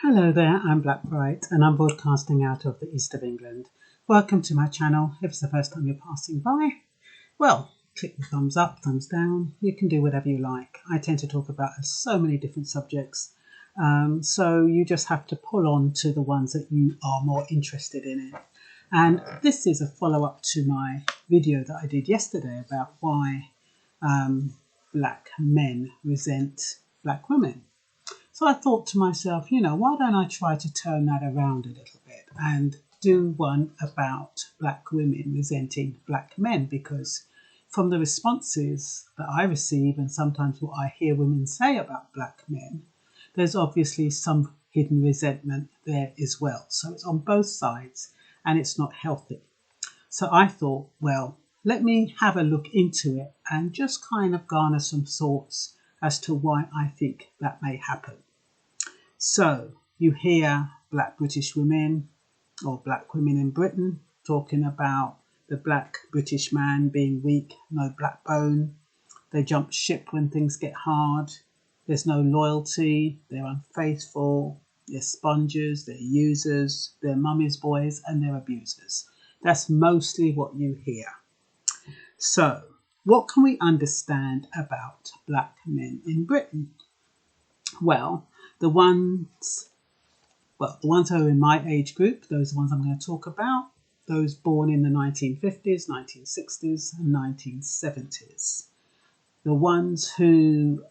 Hello there, I'm Blackbright and I'm broadcasting out of the east of England. Welcome to my channel. If it's the first time you're passing by, well, click the thumbs up, thumbs down. You can do whatever you like. I tend to talk about so many different subjects, so you just have to pull on to the ones that you are more interested in. And this is a follow-up to my video that I did yesterday about why black men resent black women. So I thought to myself, why don't I try to turn that around a little bit and do one about black women resenting black men? Because from the responses that I receive and sometimes what I hear women say about black men, there's obviously some hidden resentment there as well. So it's on both sides and it's not healthy. So I thought, well, let me have a look into it and just kind of garner some thoughts as to why I think that may happen. So you hear black British women or black women in Britain talking about the black British man being weak, no backbone. They jump ship when things get hard. There's no loyalty. They're unfaithful. They're sponges. They're users. They're mummy's boys and they're abusers. That's mostly what you hear. So what can we understand about black men in Britain? Well, the ones who are in my age group, those are the ones I'm going to talk about, those born in the 1950s, 1960s and 1970s. The ones who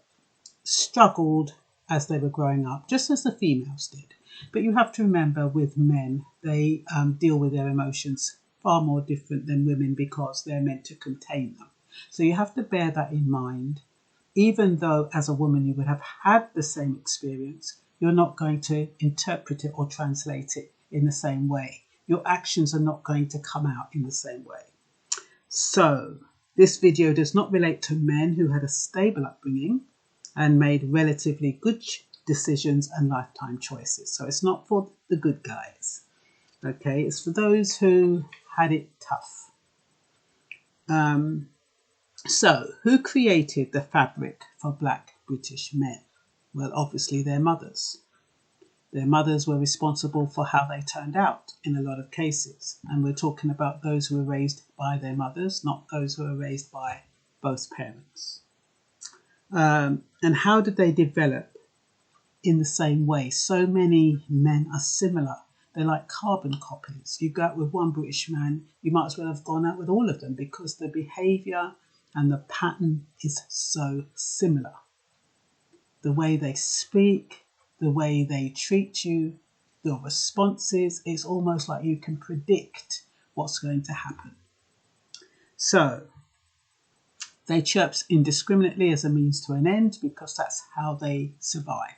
struggled as they were growing up, just as the females did. But you have to remember with men, they deal with their emotions far more different than women because they're meant to contain them. So you have to bear that in mind. Even though as a woman you would have had the same experience, you're not going to interpret it or translate it in the same way. Your actions are not going to come out in the same way. So this video does not relate to men who had a stable upbringing and made relatively good decisions and lifetime choices. So it's not for the good guys. Okay, it's for those who had it tough. So, who created the fabric for black British men? Well, obviously their mothers. Their mothers were responsible for how they turned out in a lot of cases. And we're talking about those who were raised by their mothers, not those who were raised by both parents. And how did they develop in the same way? So many men are similar. They're like carbon copies. You go out with one British man, you might as well have gone out with all of them because the behaviour and the pattern is so similar. The way they speak, the way they treat you, the responses, it's almost like you can predict what's going to happen. So they chirp indiscriminately as a means to an end because that's how they survive.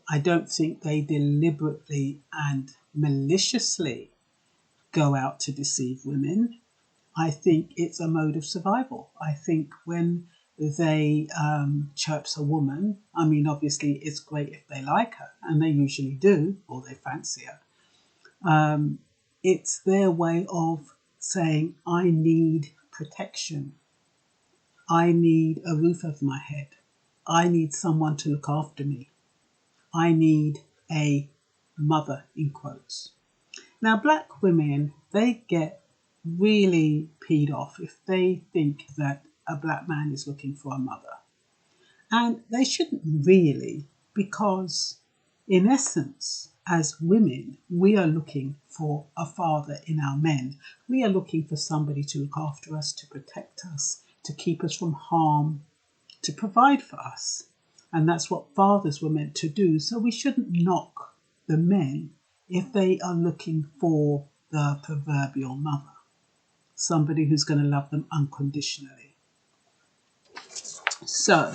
I don't think they deliberately and maliciously go out to deceive women. I think it's a mode of survival. I think when they chirps a woman, I mean, obviously it's great if they like her, and they usually do, or they fancy her. It's their way of saying, I need protection. I need a roof over my head. I need someone to look after me. I need a mother, in quotes. Now, black women, they get really peed off if they think that a black man is looking for a mother. And they shouldn't really, because in essence, as women, we are looking for a father in our men. We are looking for somebody to look after us, to protect us, to keep us from harm, to provide for us. And that's what fathers were meant to do. So we shouldn't knock the men if they are looking for the proverbial mother, somebody who's going to love them unconditionally. So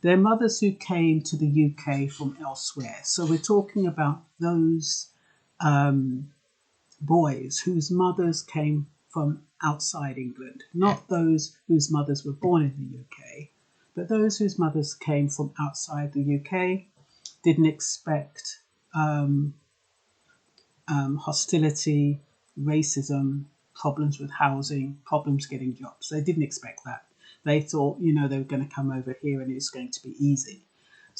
they're mothers who came to the UK from elsewhere. So we're talking about those boys whose mothers came from outside England, not those whose mothers were born in the UK, but those whose mothers came from outside the UK, didn't expect hostility, racism, problems with housing, problems getting jobs. They didn't expect that. They thought, they were going to come over here and it's going to be easy.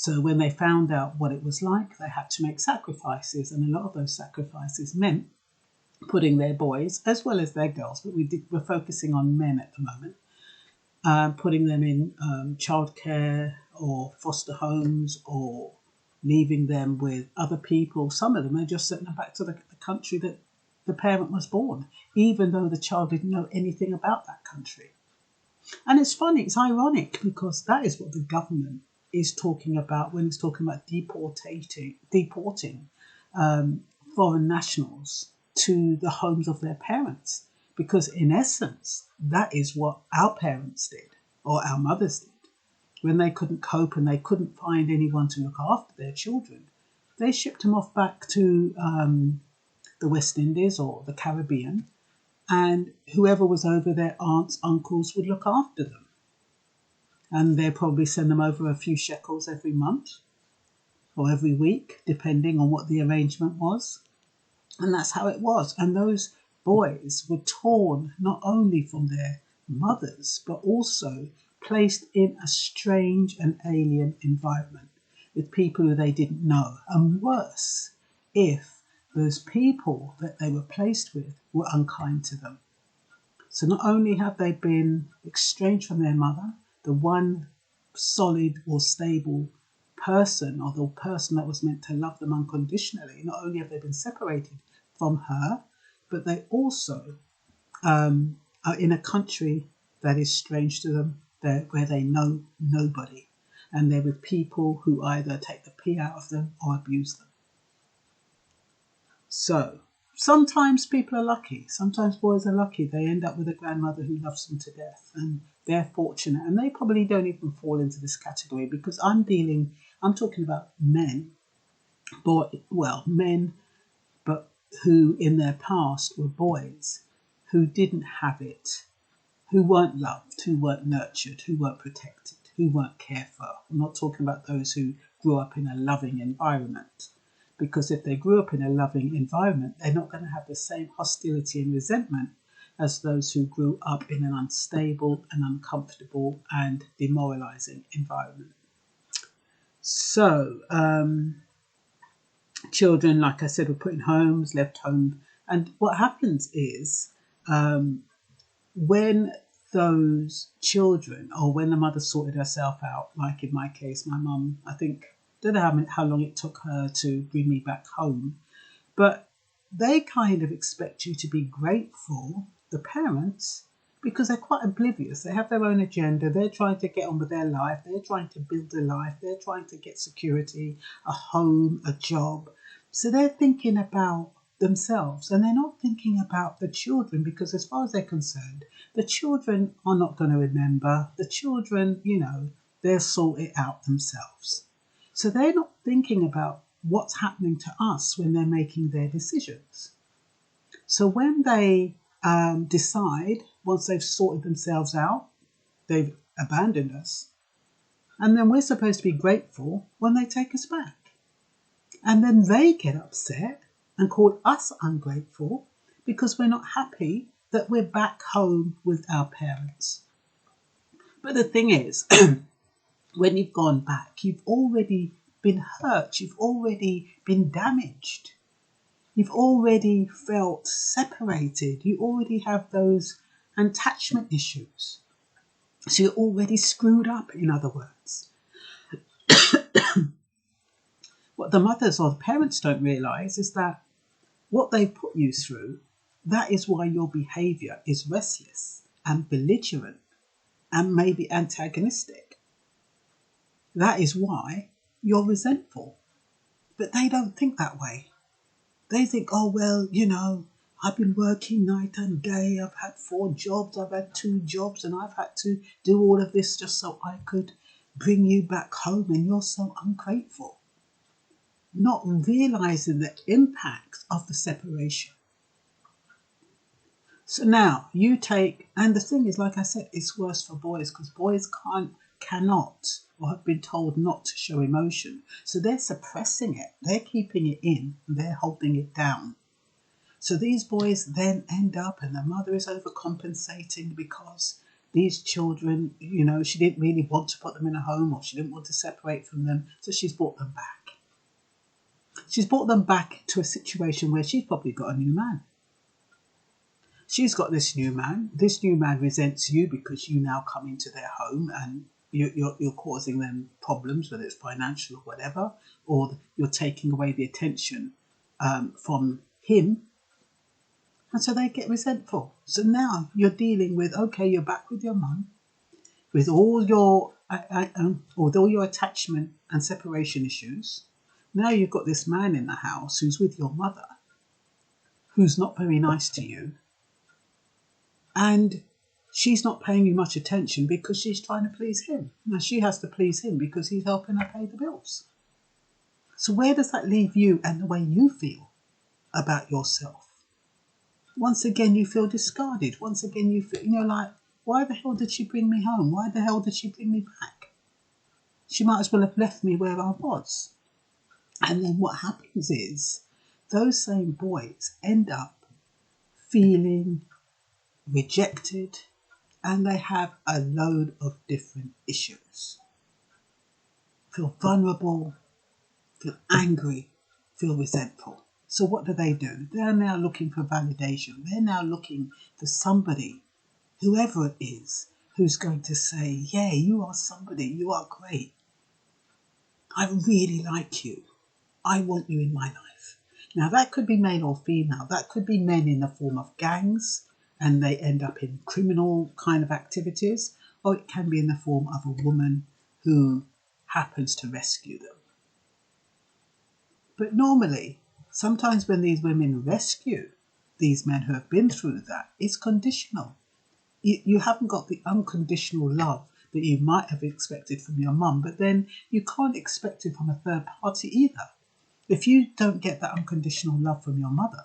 So when they found out what it was like, they had to make sacrifices, and a lot of those sacrifices meant putting their boys as well as their girls, but we're focusing on men at the moment, putting them in childcare or foster homes, or leaving them with other people. Some of them are just sending them back to the country that the parent was born, even though the child didn't know anything about that country. And it's funny, it's ironic, because that is what the government is talking about when it's talking about deporting foreign nationals to the homes of their parents. Because in essence, that is what our parents did, or our mothers did. When they couldn't cope and they couldn't find anyone to look after their children, they shipped them off back to the West Indies or the Caribbean, and whoever was over, their aunts, uncles, would look after them. And they'd probably send them over a few shekels every month or every week, depending on what the arrangement was. And that's how it was. And those boys were torn not only from their mothers, but also placed in a strange and alien environment with people who they didn't know. And worse, if those people that they were placed with were unkind to them. So not only have they been estranged from their mother, the one solid or stable person, or the person that was meant to love them unconditionally, not only have they been separated from her, but they also are in a country that is strange to them, where they know nobody, and they're with people who either take the pee out of them or abuse them. So sometimes people are lucky. Sometimes boys are lucky. They end up with a grandmother who loves them to death, and they're fortunate. And they probably don't even fall into this category, because I'm talking about men, men, but who in their past were boys who didn't have it, who weren't loved, who weren't nurtured, who weren't protected, who weren't cared for. I'm not talking about those who grew up in a loving environment. Because if they grew up in a loving environment, they're not going to have the same hostility and resentment as those who grew up in an unstable and uncomfortable and demoralizing environment. So, children, like I said, were put in homes, left home. And what happens is when those children, or when the mother sorted herself out, like in my case, my mum, I think, don't know how long it took her to bring me back home, but they kind of expect you to be grateful, the parents, because they're quite oblivious. They have their own agenda. They're trying to get on with their life. They're trying to build a life. They're trying to get security, a home, a job. So they're thinking about themselves, and they're not thinking about the children, because as far as they're concerned, the children are not going to remember. The children, they'll sort it out themselves. So they're not thinking about what's happening to us when they're making their decisions. So when they decide, once they've sorted themselves out, they've abandoned us, and then we're supposed to be grateful when they take us back. And then they get upset and call us ungrateful because we're not happy that we're back home with our parents. But the thing is, when you've gone back, you've already been hurt, you've already been damaged, you've already felt separated, you already have those attachment issues. So you're already screwed up, in other words. What the mothers or the parents don't realise is that what they've put you through, that is why your behaviour is restless and belligerent and maybe antagonistic. That is why you're resentful. But they don't think that way. They think, oh, well, I've been working night and day. I've had 4 jobs. I've had 2 jobs, and I've had to do all of this just so I could bring you back home, and you're so ungrateful. Not realising the impact of the separation. So now you take, and the thing is, like I said, it's worse for boys, because boys cannot or have been told not to show emotion. So they're suppressing it. They're keeping it in. And they're holding it down. So these boys then end up, and the mother is overcompensating because These children, she didn't really want to put them in a home, or she didn't want to separate from them, so she's brought them back. She's brought them back to a situation where she's probably got a new man. She's got this new man. This new man resents you because you now come into their home and you're causing them problems, whether it's financial or whatever, or you're taking away the attention from him. And so they get resentful. So now you're dealing with, okay, you're back with your mum, with all your attachment and separation issues. Now you've got this man in the house who's with your mother, who's not very nice to you. And she's not paying you much attention because she's trying to please him. Now she has to please him because he's helping her pay the bills. So where does that leave you and the way you feel about yourself? Once again, you feel discarded. Once again, you feel, like, why the hell did she bring me home? Why the hell did she bring me back? She might as well have left me where I was. And then what happens is those same boys end up feeling rejected, and they have a load of different issues. Feel vulnerable, feel angry, feel resentful. So what do? They're now looking for validation. They're now looking for somebody, whoever it is, who's going to say, yeah, you are somebody, you are great. I really like you. I want you in my life. Now that could be male or female. That could be men in the form of gangs, and they end up in criminal kind of activities, or it can be in the form of a woman who happens to rescue them. But normally, sometimes when these women rescue these men who have been through that, it's conditional. You haven't got the unconditional love that you might have expected from your mum, but then you can't expect it from a third party either. If you don't get that unconditional love from your mother,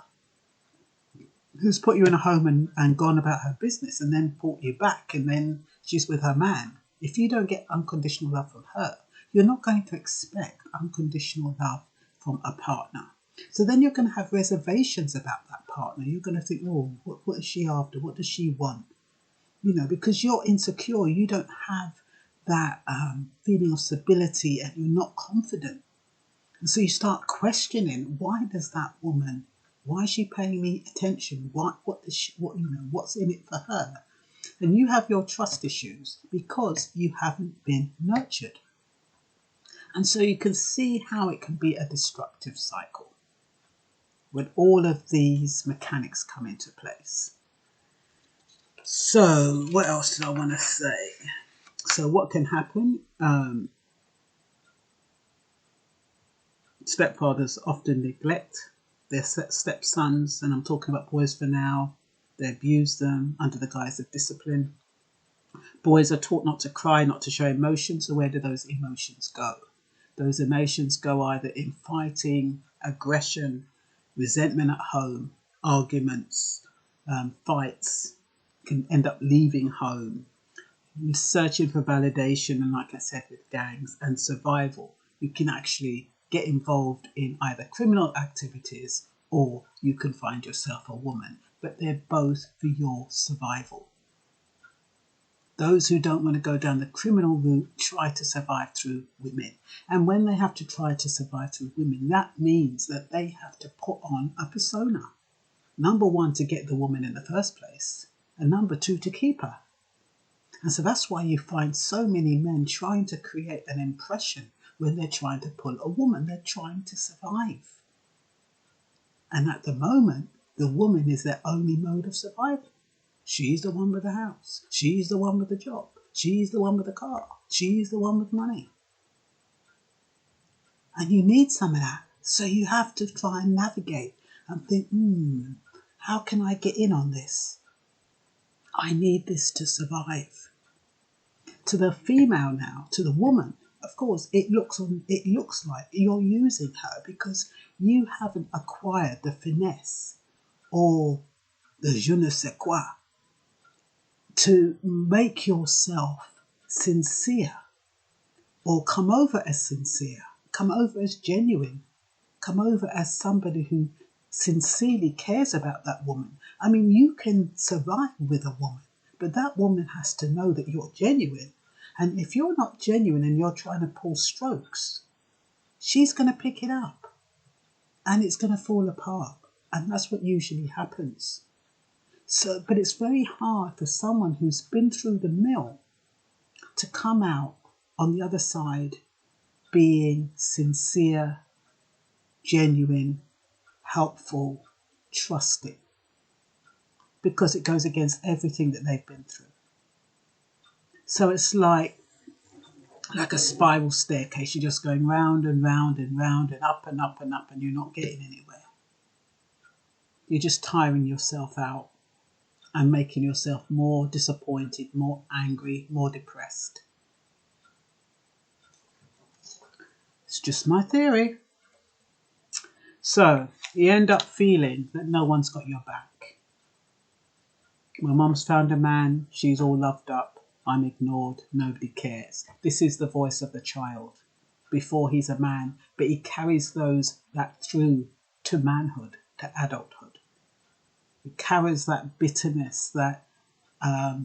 who's put you in a home and gone about her business and then brought you back and then she's with her man, if you don't get unconditional love from her, you're not going to expect unconditional love from a partner. So then you're going to have reservations about that partner. You're going to think, oh, what is she after? What does she want? Because you're insecure, you don't have that feeling of stability and you're not confident. And so you start questioning, why is she paying me attention? What's in it for her? And you have your trust issues because you haven't been nurtured. And so you can see how it can be a destructive cycle when all of these mechanics come into place. So what else did I want to say? So what can happen? Stepfathers often neglect their stepsons, and I'm talking about boys for now. They abuse them under the guise of discipline. Boys are taught not to cry, not to show emotions. So where do those emotions go? Those emotions go either in fighting, aggression, resentment at home, arguments, fights, can end up leaving home, searching for validation, and like I said, with gangs and survival, you can actually get involved in either criminal activities or you can find yourself a woman, but they're both for your survival. Those who don't want to go down the criminal route try to survive through women. And when they have to try to survive through women, that means that they have to put on a persona. Number one, to get the woman in the first place, and number two, to keep her. And so that's why you find so many men trying to create an impression when they're trying to pull a woman. They're trying to survive. And at the moment, the woman is their only mode of survival. She's the one with the house. She's the one with the job. She's the one with the car. She's the one with money. And you need some of that. So you have to try and navigate and think, how can I get in on this? I need this to survive. To the female now, to the woman, of course, it looks like you're using her because you haven't acquired the finesse or the je ne sais quoi to make yourself sincere, or come over as sincere, come over as genuine, come over as somebody who sincerely cares about that woman. I mean, you can survive with a woman, But that woman has to know that you're genuine. And if you're not genuine and you're trying to pull strokes, she's going to pick it up and it's going to fall apart. And that's what usually happens. So, but it's very hard for someone who's been through the mill to come out on the other side being sincere, genuine, helpful, trusting, because it goes against everything that they've been through. So it's like a spiral staircase. You're just going round and round and round and up and up and up, and you're not getting anywhere. You're just tiring yourself out and making yourself more disappointed, more angry, more depressed. It's just my theory. So you end up feeling that no one's got your back. My mum's found a man, she's all loved up, I'm ignored, nobody cares. This is the voice of the child before he's a man, but he carries that through to manhood, to adulthood. He carries that bitterness, that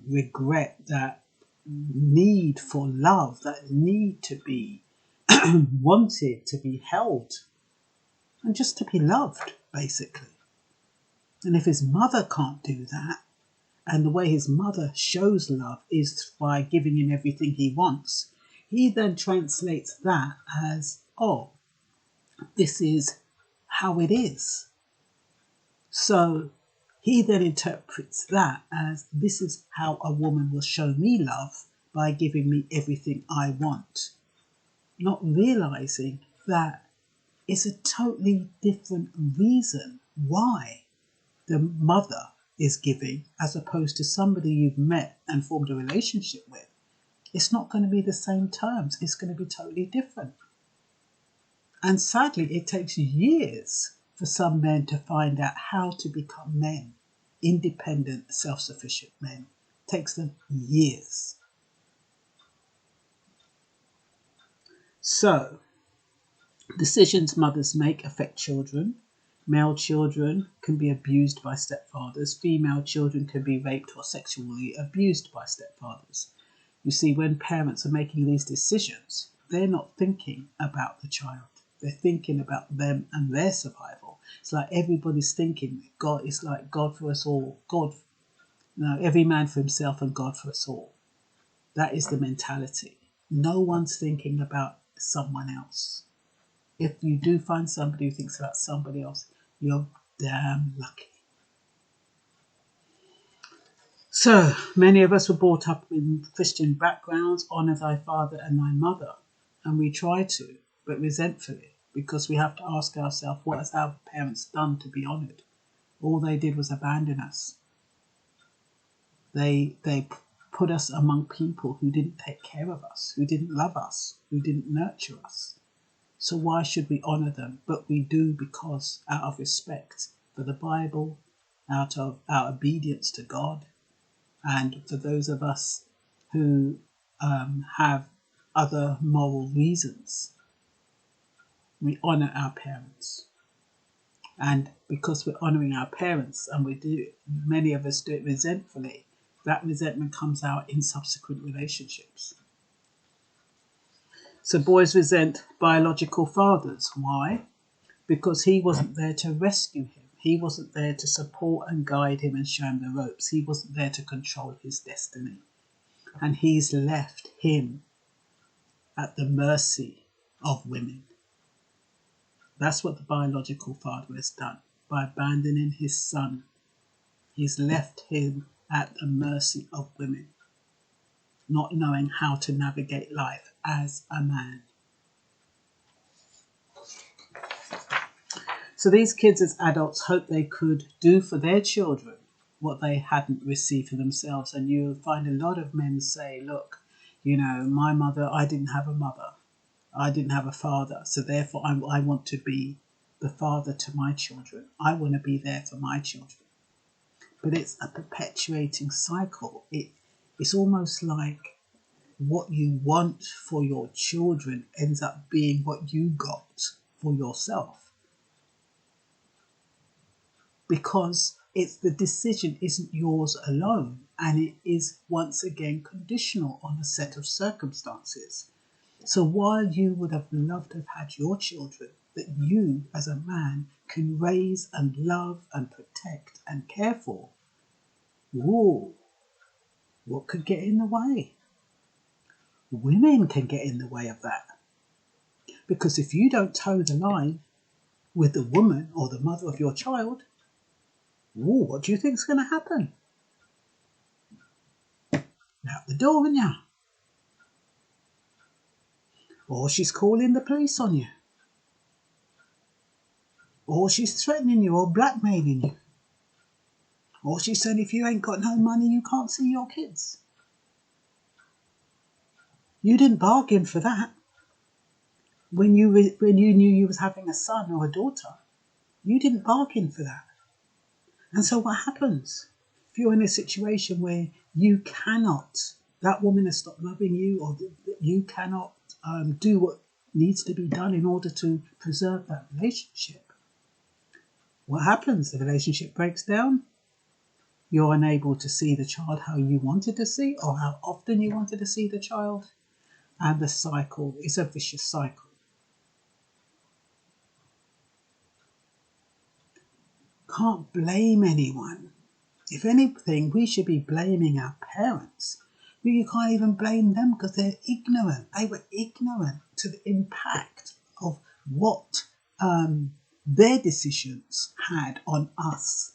regret, that need for love, that need to be wanted, to be held, and just to be loved, basically. And if his mother can't do that, and the way his mother shows love is by giving him everything he wants, he then translates that as, oh, this is how it is. So he then interprets that as, this is how a woman will show me love, by giving me everything I want. Not realizing that it's a totally different reason why the mother is giving, as opposed to somebody you've met and formed a relationship with. It's not going to be the same terms. It's going to be totally different. And sadly, it takes years for some men to find out how to become men, independent, self-sufficient men. It takes them years. So, decisions mothers make affect children. Male children can be abused by stepfathers. Female children can be raped or sexually abused by stepfathers. You see, when parents are making these decisions, they're not thinking about the child. They're thinking about them and their survival. It's like everybody's thinking, God is like God for us all. Every man for himself and God for us all. That is the mentality. No one's thinking about someone else. If you do find somebody who thinks about somebody else, you're damn lucky. So, many of us were brought up in Christian backgrounds, honour thy father and thy mother. And we try to, but resentfully, because we have to ask ourselves, what has our parents done to be honoured? All they did was abandon us. They put us among people who didn't take care of us, who didn't love us, who didn't nurture us. So why should we honour them? But we do, because out of respect for the Bible, out of our obedience to God, and for those of us who have other moral reasons, we honour our parents. And because we're honouring our parents, and many of us do it resentfully, that resentment comes out in subsequent relationships. So boys resent biological fathers. Why? Because he wasn't there to rescue him. He wasn't there to support and guide him and show him the ropes. He wasn't there to control his destiny. And he's left him at the mercy of women. That's what the biological father has done. By abandoning his son, he's left him at the mercy of women, not knowing how to navigate life as a man. So these kids as adults hope they could do for their children what they hadn't received for themselves. And you'll find a lot of men say, look, my mother, I didn't have a mother. I didn't have a father. So therefore I want to be the father to my children. I want to be there for my children. But it's a perpetuating cycle. It's almost like what you want for your children ends up being what you got for yourself. Because It's the decision isn't yours alone, and it is once again conditional on a set of circumstances. So while you would have loved to have had your children that you as a man can raise and love and protect and care for, whoa, what could get in the way? Women can get in the way of that. Because if you don't toe the line with the woman or the mother of your child, whoa, what do you think's going to happen? Out the door, and ya. Or she's calling the police on you. Or she's threatening you or blackmailing you. Or she's saying if you ain't got no money, you can't see your kids. You didn't bargain for that. When you knew you was having a son or a daughter, you didn't bargain for that. And so what happens? If you're in a situation where you cannot, that woman has stopped loving you, or you cannot do what needs to be done in order to preserve that relationship, what happens? The relationship breaks down. You're unable to see the child how you wanted to see or how often you wanted to see the child. And the cycle is a vicious cycle. Can't blame anyone. If anything, we should be blaming our parents. You can't even blame them because they're ignorant. They were ignorant to the impact of what their decisions had on us.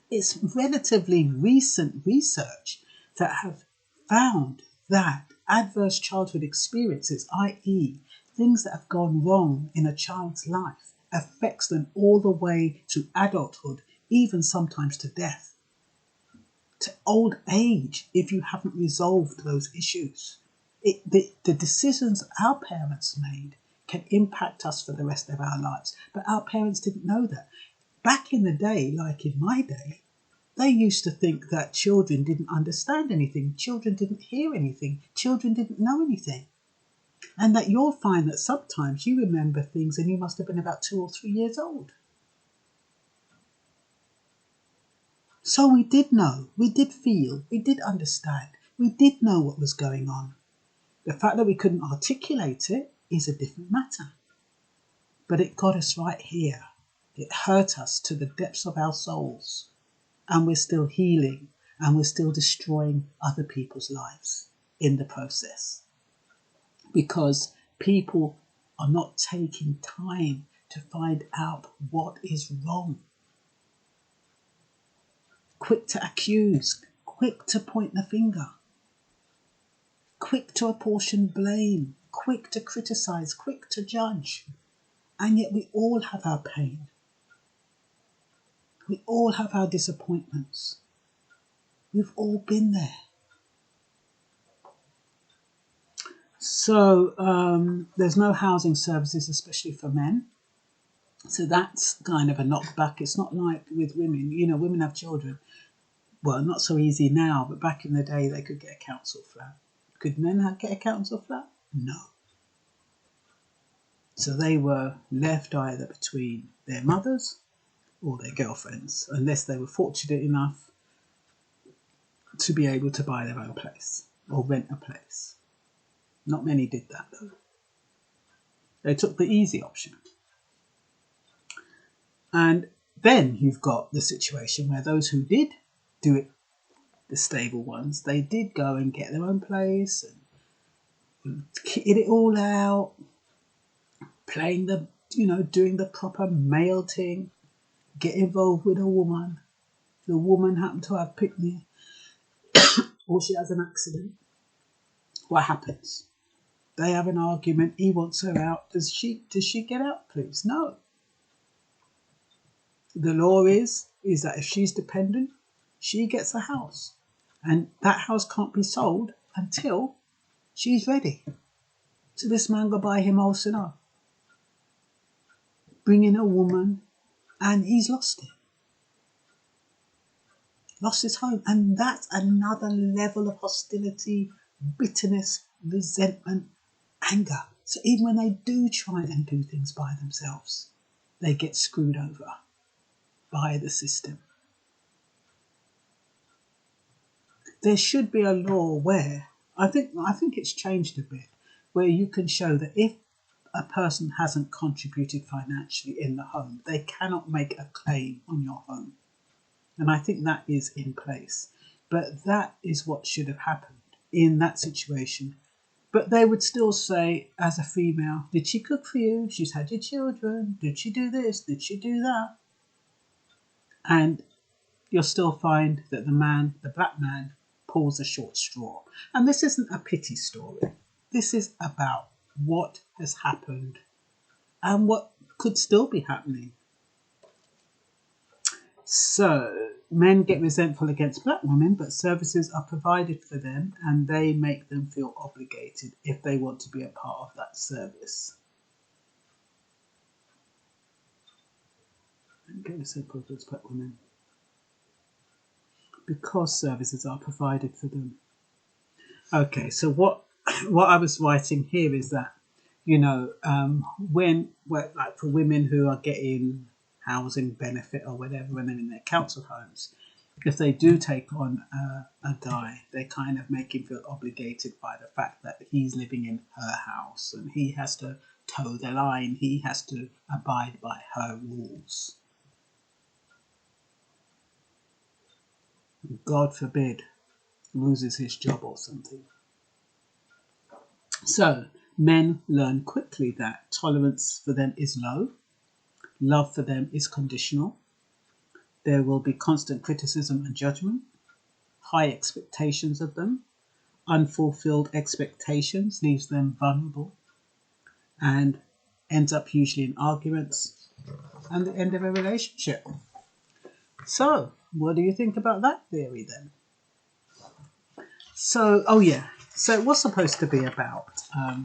It's relatively recent research that have found that adverse childhood experiences, i.e. things that have gone wrong in a child's life, affects them all the way to adulthood, even sometimes to death, to old age, if you haven't resolved those issues. The decisions our parents made can impact us for the rest of our lives. But our parents didn't know that. Back in the day, like in my day, they used to think that children didn't understand anything, children didn't hear anything, children didn't know anything. And that you'll find that sometimes you remember things and you must have been about 2 or 3 years old. So we did know, we did feel, we did understand, we did know what was going on. The fact that we couldn't articulate it is a different matter. But it got us right here. It hurt us to the depths of our souls. And we're still healing, and we're still destroying other people's lives in the process. Because people are not taking time to find out what is wrong. Quick to accuse, quick to point the finger, quick to apportion blame, quick to criticize, quick to judge. And yet we all have our pain. We all have our disappointments. We've all been there. So there's no housing services, especially for men. So that's kind of a knockback. It's not like with women. You know, women have children. Well, not so easy now, but back in the day, they could get a council flat. Could men get a council flat? No. So they were left either between their mothers or their girlfriends, unless they were fortunate enough to be able to buy their own place or rent a place. Not many did that, though. They took the easy option. And then you've got the situation where those who did do it, the stable ones, they did go and get their own place and kitted it all out, playing the, doing the proper male thing, get involved with a woman. The woman happened to have picked me, or she has an accident. What happens? They have an argument. He wants her out. Does she get out, please? No. The law is that if she's dependent, she gets a house. And that house can't be sold until she's ready. So this man go buy him house and all. Bring in a woman, and he's lost it. Lost his home. And that's another level of hostility, bitterness, resentment, anger. So even when they do try and do things by themselves, they get screwed over by the system. there should be a law where I think it's changed a bit, where you can show that if a person hasn't contributed financially in the home, they cannot make a claim on your home. And I think that is in place. But that is what should have happened in that situation. But they would still say, as a female, did she cook for you? She's had your children. Did she do this? Did she do that? And you'll still find that the black man, pulls a short straw. And this isn't a pity story. This is about what has happened and what could still be happening. So, men get resentful against black women, but services are provided for them and they make them feel obligated if they want to be a part of that service. Men get resentful against black women because services are provided for them. Okay, so what I was writing here is that, like for women who are getting housing benefit or whatever when they're in their council homes, if they do take on a guy, they kind of make him feel obligated by the fact that he's living in her house and he has to toe the line, he has to abide by her rules. God forbid loses his job or something. So men learn quickly that tolerance for them is low, love for them is conditional, there will be constant criticism and judgment, high expectations of them, unfulfilled expectations leaves them vulnerable and ends up usually in arguments and the end of a relationship. So what do you think about that theory then? So it was supposed to be about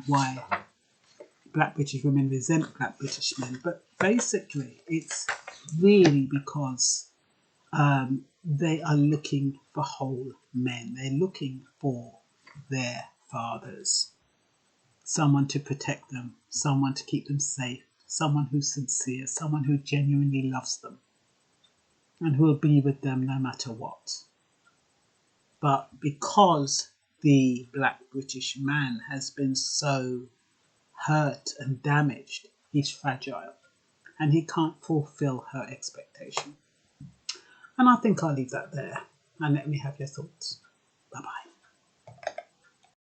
why black British women resent black British men, but basically it's really because they are looking for whole men. They're looking for their fathers, someone to protect them, someone to keep them safe, someone who's sincere, someone who genuinely loves them and who will be with them no matter what. But because the black British man has been so hurt and damaged, he's fragile and he can't fulfill her expectation. And I think I'll leave that there and let me have your thoughts. Bye bye.